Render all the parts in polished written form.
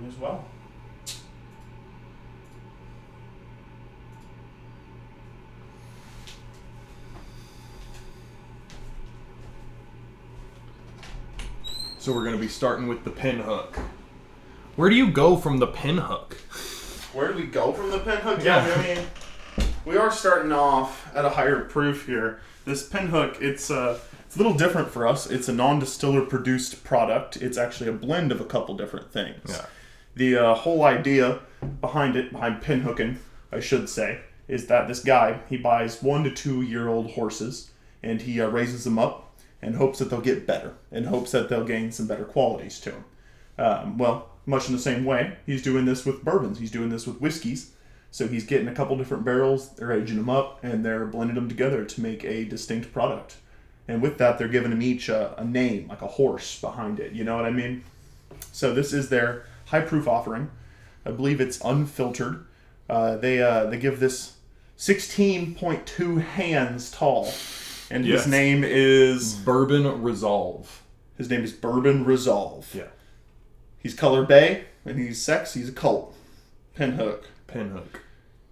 you as well. So we're going to be starting with the pinhook. Where do you go from the pinhook? Where do we go from the pinhook? Yeah. I mean, we are starting off at a higher proof here. This pinhook, it's a little different for us. It's a non-distiller produced product. It's actually a blend of a couple different things. Yeah. The whole idea behind pinhooking, I should say, is that this guy, he buys 1 to 2 year old horses and he raises them up and hopes that they'll get better and hopes that they'll gain some better qualities to him. Well, much in the same way, he's doing this with bourbons. He's doing this with whiskeys. So he's getting a couple different barrels, they're aging them up, and they're blending them together to make a distinct product. And with that, they're giving them each a name, like a horse behind it. You know what I mean? So this is their high-proof offering. I believe it's unfiltered. They give this 16.2 hands tall. And his name is... Bourbon Resolve. His name is Bourbon Resolve. Yeah. He's color bay, and he's sex. He's a cult. Pinhook.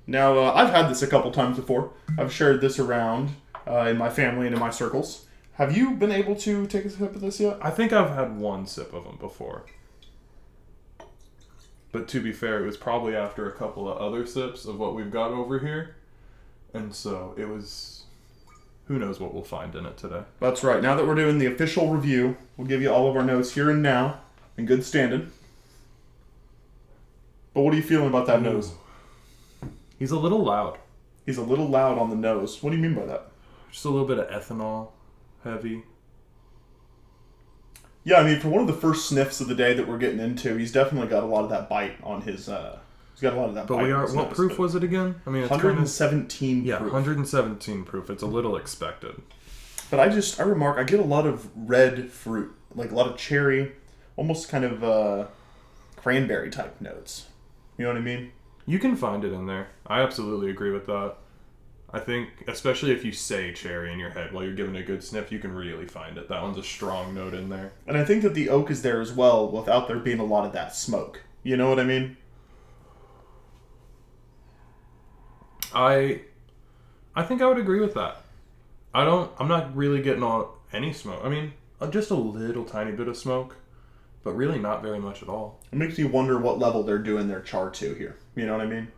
Now, I've had this a couple times before. I've shared this around in my family and in my circles. Have you been able to take a sip of this yet? I think I've had one sip of them before. But to be fair, it was probably after a couple of other sips of what we've got over here. And so it was... Who knows what we'll find in it today. That's right. Now that we're doing the official review, we'll give you all of our notes here and now in good standing. But what are you feeling about that nose? He's a little loud. He's a little loud on the nose. What do you mean by that? Just a little bit of ethanol, heavy. Yeah, I mean, for one of the first sniffs of the day that we're getting into, he's definitely got a lot of that bite on his... He's got a lot of that but bite. we are. on his What nose, proof was it again? I mean, it's 117 Yeah, proof. 117 proof. It's a little expected. But I remark, I get a lot of red fruit, like a lot of cherry, almost kind of cranberry type notes. You know what I mean? You can find it in there. I absolutely agree with that. I think, especially if you say cherry in your head while you're giving it a good sniff, you can really find it. That one's a strong note in there. And I think that the oak is there as well without there being a lot of that smoke. You know what I mean? I think I would agree with that. I'm not really getting any smoke. I mean, just a little tiny bit of smoke, but really not very much at all. It makes me wonder what level they're doing their char to here. You know what I mean?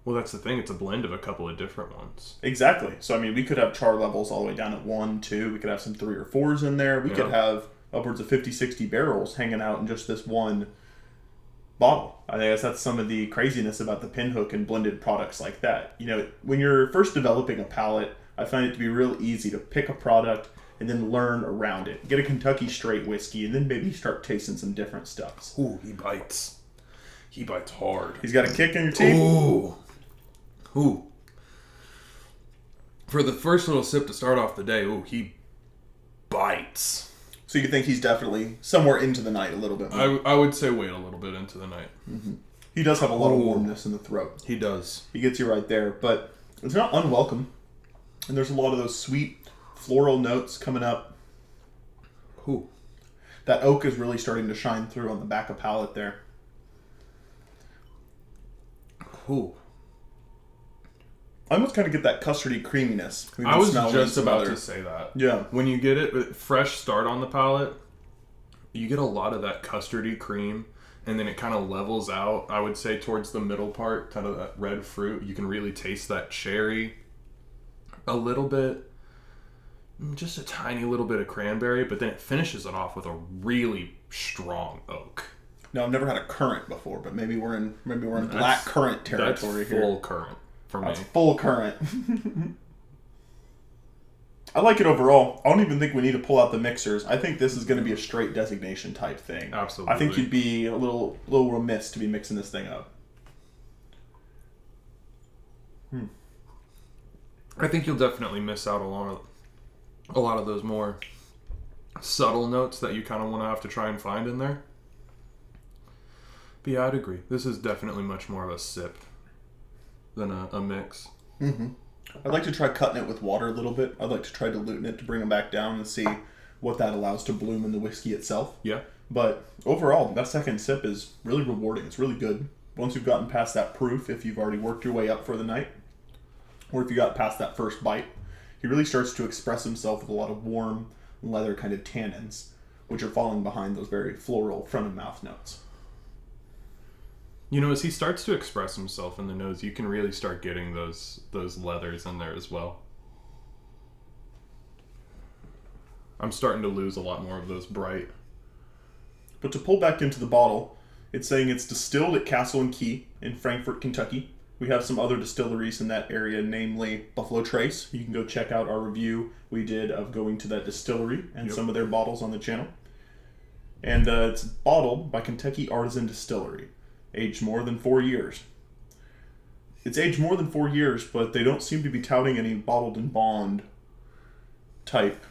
Well, that's the thing. It's a blend of a couple of different ones. Exactly. So, I mean, we could have char levels all the way down at 1, 2. We could have some 3 or 4s in there. We could have upwards of 50, 60 barrels hanging out in just this one bottle. I guess that's some of the craziness about the pinhook and blended products like that. You know, when you're first developing a palate, I find it to be real easy to pick a product and then learn around it. Get a Kentucky straight whiskey and then maybe start tasting some different stuffs. Ooh, he bites. He bites hard. He's got a kick in your teeth. Ooh. For the first little sip to start off the day, he bites. So you think he's definitely somewhere into the night a little bit more? I would say wait a little bit into the night. Mm-hmm. He does have a lot of warmness in the throat. He does. He gets you right there, but it's not unwelcome. And there's a lot of those sweet floral notes coming up. Ooh. That oak is really starting to shine through on the back of palate there. Ooh. I almost kind of get that custardy creaminess. I was just about to say that. Yeah. When you get it with fresh start on the palate, you get a lot of that custardy cream, and then it kind of levels out, I would say, towards the middle part, kind of that red fruit. You can really taste that cherry. A little bit, just a tiny little bit of cranberry, but then it finishes it off with a really strong oak. No, I've never had a currant before, but maybe we're in black currant territory here. That's full currant for me. That's full currant. I like it overall. I don't even think we need to pull out the mixers. I think this is going to be a straight designation type thing. Absolutely. I think you'd be a little remiss to be mixing this thing up. I think you'll definitely miss out on a lot of those more subtle notes that you kind of want to have to try and find in there. But yeah, I'd agree. This is definitely much more of a sip than a mix. Mm-hmm. I'd like to try cutting it with water a little bit. I'd like to try diluting it to bring them back down and see what that allows to bloom in the whiskey itself. Yeah. But overall, that second sip is really rewarding. It's really good. Once you've gotten past that proof, if you've already worked your way up for the night, or if you got past that first bite, he really starts to express himself with a lot of warm leather kind of tannins, which are falling behind those very floral front of mouth notes. You know, as he starts to express himself in the nose, you can really start getting those leathers in there as well. I'm starting to lose a lot more of those bright. But to pull back into the bottle, it's saying it's distilled at Castle and Key in Frankfort, Kentucky. We have some other distilleries in that area, namely Buffalo Trace. You can go check out our review we did of going to that distillery and some of their bottles on the channel. And it's bottled by Kentucky Artisan Distillery, aged more than 4 years. It's aged more than 4 years, but they don't seem to be touting any bottled in bond type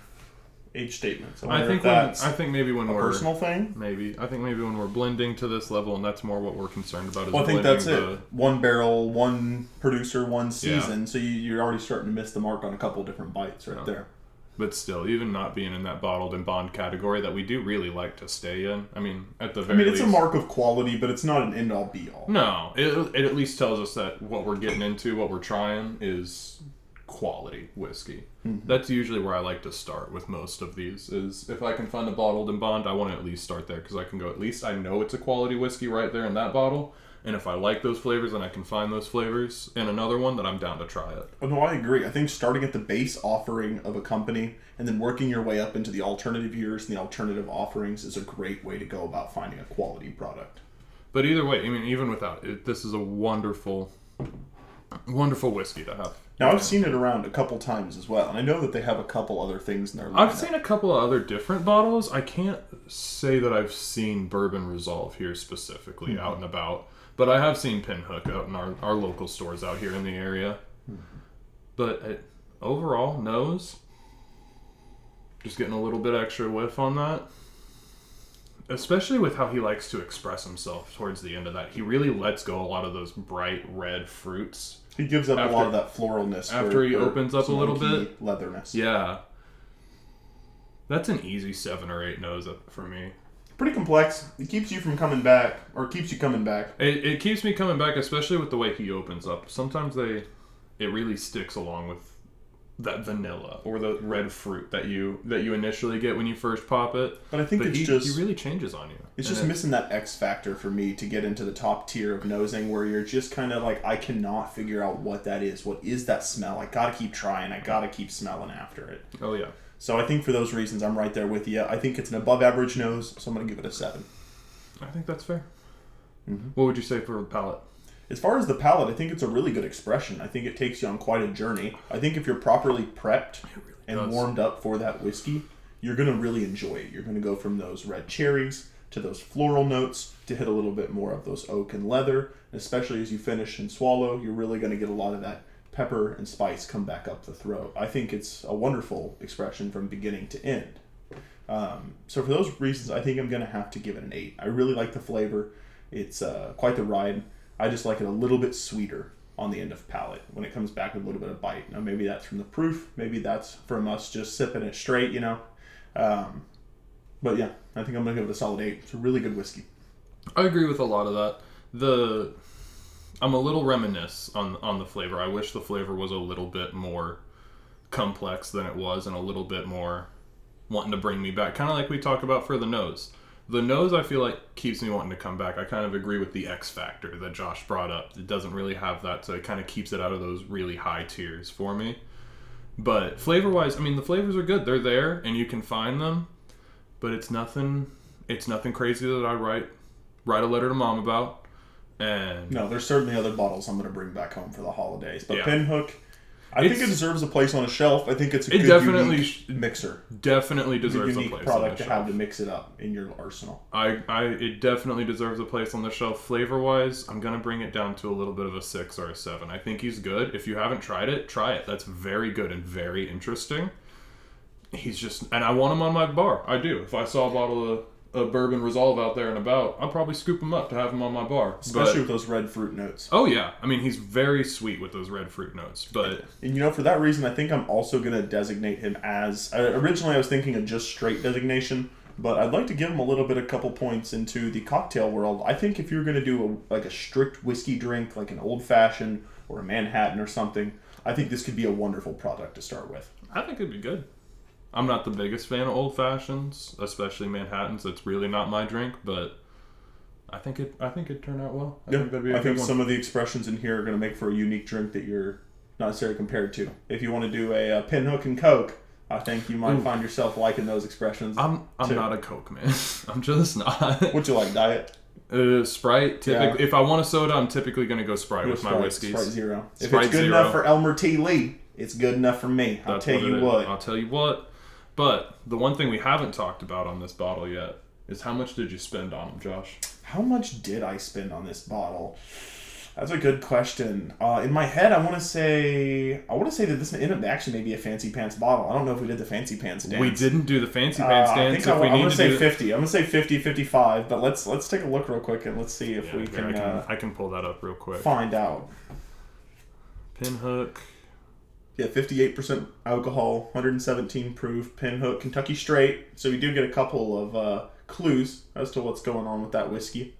age statements. I think maybe when we're personal thing. Maybe I think maybe when we're blending to this level, and that's more what we're concerned about. Is well, I think that's it. One barrel, one producer, one season. Yeah. So you're already starting to miss the mark on a couple different bites right there. But still, even not being in that bottled and bond category that we do really like to stay in. I mean, at the very least, it's a mark of quality, but it's not an end all be all. No, it at least tells us that what we're getting into, what we're trying, is quality whiskey. Mm-hmm. That's usually where I like to start with most of these. Is if I can find a bottled and bond, I want to at least start there because I can go. At least I know it's a quality whiskey right there in that bottle. And if I like those flavors and I can find those flavors in another one, then I'm down to try it. Oh, no, I agree. I think starting at the base offering of a company and then working your way up into the alternative years and the alternative offerings is a great way to go about finding a quality product. But either way, I mean, even without it, this is a wonderful, wonderful whiskey to have. Now, I've seen it around a couple times as well, and I know that they have a couple other things in their lineup. I've seen a couple of other different bottles. I can't say that I've seen Bourbon Resolve here specifically out and about. But I have seen Pinhook out in our local stores out here in the area. But overall, nose, just getting a little bit extra whiff on that. Especially with how he likes to express himself towards the end of that. He really lets go a lot of those bright red fruits. He gives up a lot of that floralness. After he opens up a little bit. Leatherness. Yeah. That's an easy 7 or 8 nose for me. Pretty complex. It keeps you from coming back, or keeps you coming back. It keeps me coming back, especially with the way he opens up. Sometimes it really sticks along with that vanilla or the red fruit that you initially get when you first pop it. But I think he really changes on you. It's just missing that X factor for me to get into the top tier of nosing, where you're just kind of like, I cannot figure out what that is. What is that smell? I gotta keep trying. I gotta keep smelling after it. Oh yeah. So I think for those reasons, I'm right there with you. I think it's an above average nose, so I'm going to give it a 7. I think that's fair. Mm-hmm. What would you say for palate? As far as the palate, I think it's a really good expression. I think it takes you on quite a journey. I think if you're properly prepped and warmed up for that whiskey, you're going to really enjoy it. You're going to go from those red cherries to those floral notes to hit a little bit more of those oak and leather. And especially as you finish and swallow, you're really going to get a lot of that pepper and spice come back up the throat. I think it's a wonderful expression from beginning to end. So for those reasons, I think I'm going to have to give it an 8. I really like the flavor. It's quite the ride. I just like it a little bit sweeter on the end of palate when it comes back with a little bit of bite. Now maybe that's from the proof. Maybe that's from us just sipping it straight, you know. But yeah, I think I'm going to give it a solid 8. It's a really good whiskey. I agree with a lot of that. I'm a little reminisce on the flavor. I wish the flavor was a little bit more complex than it was and a little bit more wanting to bring me back. Kind of like we talked about for the nose. The nose, I feel like, keeps me wanting to come back. I kind of agree with the X factor that Josh brought up. It doesn't really have that, so it kind of keeps it out of those really high tiers for me. But flavor-wise, I mean, the flavors are good. They're there, and you can find them. But it's nothing crazy that I write a letter to Mom about. And no, there's certainly other bottles I'm going to bring back home for the holidays. But yeah. Pinhook, I think it deserves a place on a shelf. I think it's a good, unique mixer. Definitely deserves a place on the shelf. product to have to mix it up in your arsenal. It definitely deserves a place on the shelf. Flavor-wise, I'm going to bring it down to a little bit of a 6 or a 7. I think he's good. If you haven't tried it, try it. That's very good and very interesting. And I want him on my bar. I do. If I saw a bottle a bourbon resolve out there and about, I'll probably scoop him up to have him on my bar. Especially with those red fruit notes. Oh, yeah. I mean, he's very sweet with those red fruit notes. But And for that reason, I think I'm also going to designate him as... originally, I was thinking of just straight designation, but I'd like to give him a couple points into the cocktail world. I think if you're going to do a strict whiskey drink, like an old-fashioned or a Manhattan or something, I think this could be a wonderful product to start with. I think it'd be good. I'm not the biggest fan of old fashions, especially Manhattans. That's really not my drink, but I think it'd turn out well. I think some of the expressions in here are going to make for a unique drink that you're not necessarily compared to. If you want to do a pinhook and Coke, I think you might find yourself liking those expressions. I'm not a Coke man. I'm just not. What you like, Diet? Sprite. Typically, if I want a soda, I'm typically going to go Sprite with my whiskeys. Sprite Zero. If Sprite it's good enough for Elmer T. Lee, it's good enough for me. I'll tell you what. But the one thing we haven't talked about on this bottle yet is how much did you spend on them, Josh? How much did I spend on this bottle? That's a good question. In my head, I want to say that this ended up actually maybe a fancy pants bottle. I don't know if we did the fancy pants dance. We didn't do the fancy pants dance. I'm going to say 50. I'm going to say 50, 55. But let's take a look real quick and let's see if we can. I can pull that up real quick. Find out. Pinhook. Yeah, 58% alcohol, 117 proof, Pinhook, Kentucky Straight. So we do get a couple of clues as to what's going on with that whiskey.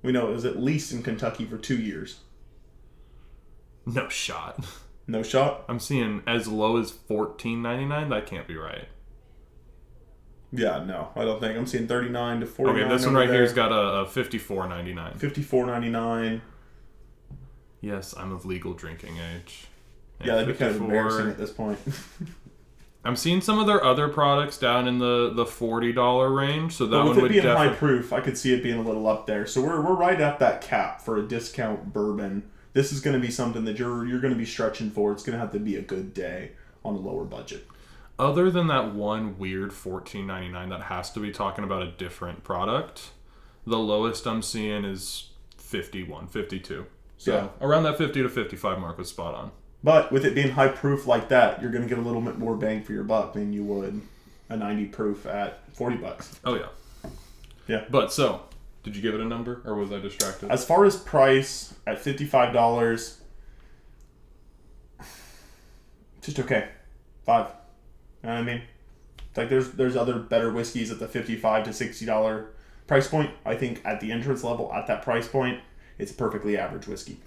We know it was at least in Kentucky for 2 years. No shot. No shot? I'm seeing as low as $14.99. That can't be right. Yeah, no, I don't think. I'm seeing $39 to $49. Okay, this one right here's got a $54.99. $54.99. Yes, I'm of legal drinking age. Yeah, that'd be kind of embarrassing at this point. I'm seeing some of their other products down in the $40 range, so that one would being high proof, I could see it being a little up there. So we're right at that cap for a discount bourbon. This is going to be something that you're going to be stretching for. It's going to have to be a good day on a lower budget. Other than that one weird $14.99, that has to be talking about a different product. The lowest I'm seeing is 51, 52. So around that 50 to 55 mark was spot on. But with it being high proof like that, you're going to get a little bit more bang for your buck than you would a 90 proof at $40. Oh, yeah. Yeah. But so, did you give it a number or was I distracted? As far as price, at $55, just okay. 5. You know what I mean? Like there's other better whiskeys at the $55 to $60 price point. I think at the entrance level, at that price point, it's a perfectly average whiskey.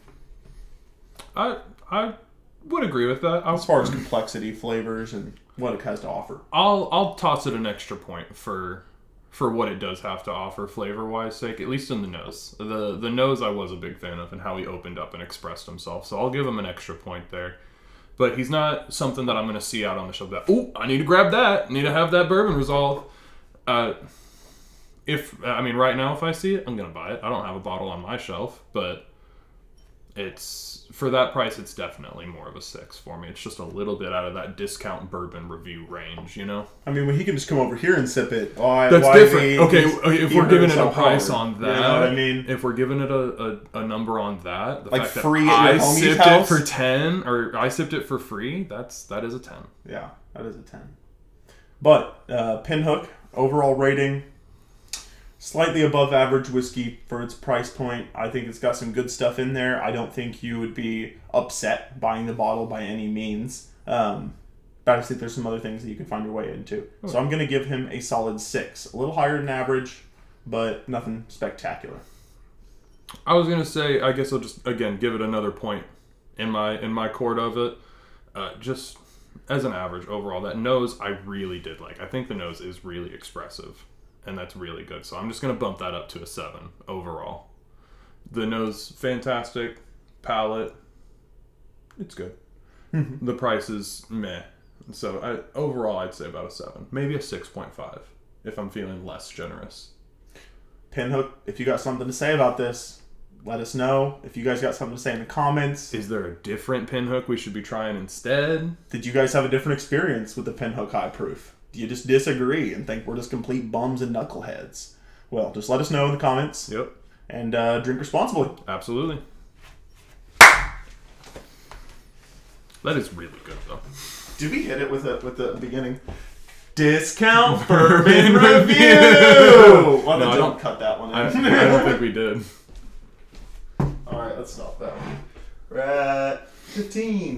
I would agree with that. As far as complexity, flavors, and what it has to offer. I'll toss it an extra point for what it does have to offer flavor-wise sake, at least in the nose. The nose I was a big fan of and how he opened up and expressed himself, so I'll give him an extra point there. But he's not something that I'm going to see out on the shelf that, I need to grab that. I need to have that bourbon resolve. Right now, if I see it, I'm going to buy it. I don't have a bottle on my shelf, but for that price, it's definitely more of a 6 for me. It's just a little bit out of that discount bourbon review range, you know? I mean, when he can just come over here and sip it. That's different. Okay, if we're giving it a price on that, you know what I mean? If we're giving it a number on that, the like fact free that at your I homie's sipped house? it for 10, or I sipped it for free, that is a 10. Yeah, that is a 10. But Pinhook, overall rating, slightly above average whiskey for its price point. I think it's got some good stuff in there. I don't think you would be upset buying the bottle by any means. But I think there's some other things that you can find your way into. Okay. So I'm going to give him a solid 6. A little higher than average, but nothing spectacular. I was going to say, I guess I'll just, again, give it another point in my court of it. Just as an average overall, that nose I really did like. I think the nose is really expressive. And that's really good. So I'm just going to bump that up to a 7 overall. The nose, fantastic. Palate, it's good. Mm-hmm. The price is meh. So overall, I'd say about a 7. Maybe a 6.5 if I'm feeling less generous. Pinhook, if you got something to say about this, let us know. If you guys got something to say in the comments. Is there a different Pinhook we should be trying instead? Did you guys have a different experience with the Pinhook High Proof? Do you just disagree and think we're just complete bums and knuckleheads? Well, just let us know in the comments. Yep. And drink responsibly. Absolutely. That is really good, though. Did we hit it with the beginning? Discount Bourbon Review! Well, No, don't cut that one in. I don't think we did. Alright, let's stop that one. We're at 15.